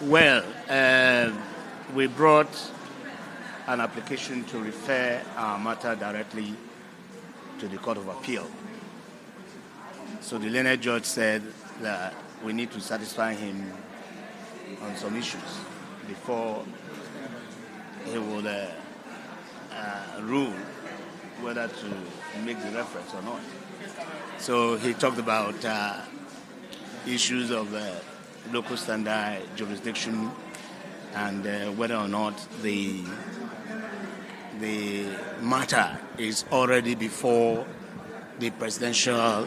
Well, we brought an application to refer our matter directly to the Court of Appeal. So the learned judge said that we need to satisfy him on some issues before he would rule whether to make the reference or not. So he talked about issues of local standard jurisdiction and whether or not the matter is already before the presidential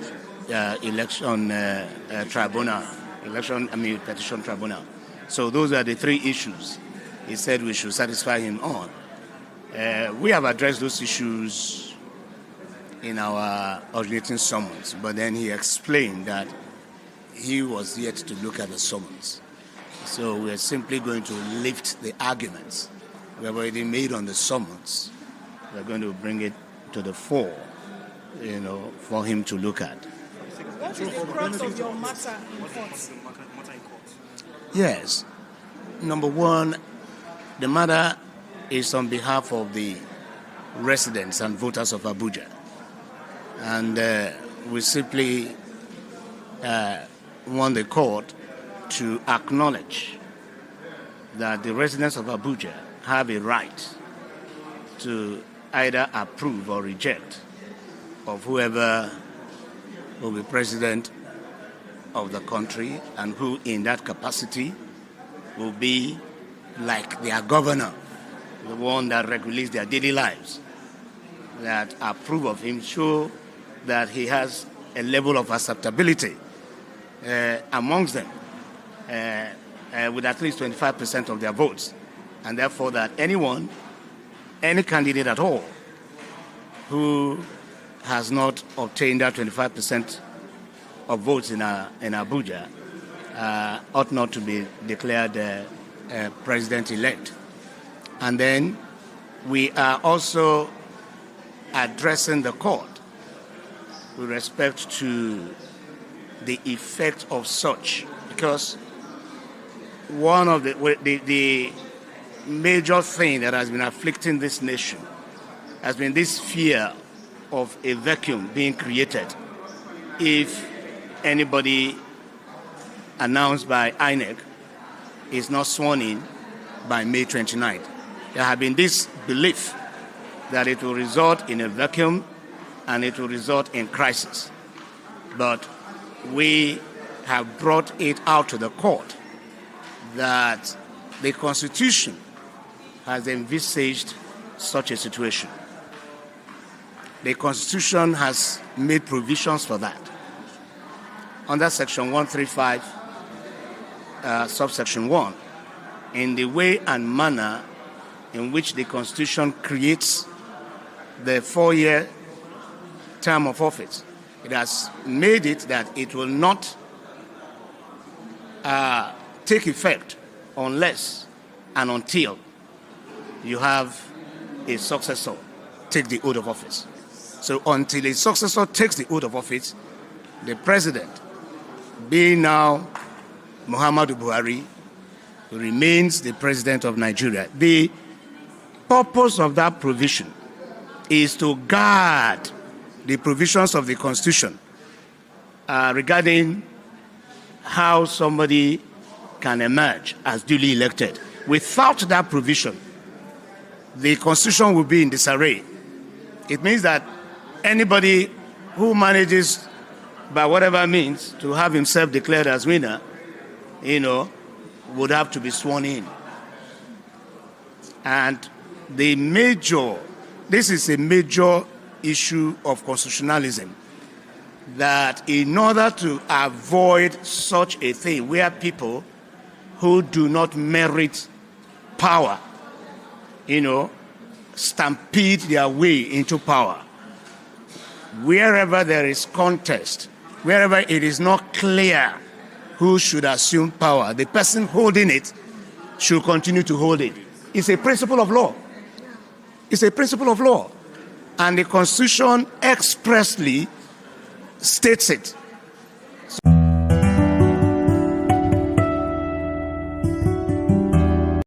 petition tribunal. So those are the three issues he said we should satisfy him on. We have addressed those issues in our originating summons, but then he explained that he was yet to look at the summons. So we're simply going to lift the arguments we have already made on the summons. We're going to bring it to the fore, for him to look at. What is the crux of your matter in court? Yes. Number one, the matter is on behalf of the residents and voters of Abuja. And we simply want the court to acknowledge that the residents of Abuja have a right to either approve or reject of whoever will be president of the country and who in that capacity will be like their governor, the one that regulates their daily lives, that approve of him, show that he has a level of acceptability amongst them with at least 25% of their votes, and therefore that any candidate at all who has not obtained that 25% of votes in Abuja ought not to be declared president-elect. And then we are also addressing the court with respect to the effect of such, because one of the major thing that has been afflicting this nation has been this fear of a vacuum being created if anybody announced by INEC is not sworn in by May 29th. There has been this belief that it will result in a vacuum and it will result in crisis. But we have brought it out to the court that the Constitution has envisaged such a situation. The Constitution has made provisions for that. Under Section 135, subsection 1, in the way and manner in which the Constitution creates the 4-year term of office, it has made it that it will not take effect unless and until you have a successor take the oath of office. So until a successor takes the oath of office, the president, being now Muhammadu Buhari, remains the president of Nigeria. The purpose of that provision is to guard the provisions of the Constitution regarding how somebody can emerge as duly elected. Without that provision, the Constitution will be in disarray. It means that anybody who manages, by whatever means, to have himself declared as winner, would have to be sworn in. And this is a major issue of constitutionalism, that in order to avoid such a thing where people who do not merit power, stampede their way into power, wherever there is contest, wherever it is not clear who should assume power, the person holding it should continue to hold it. It's a principle of law. It's a principle of law. And the Constitution expressly states it.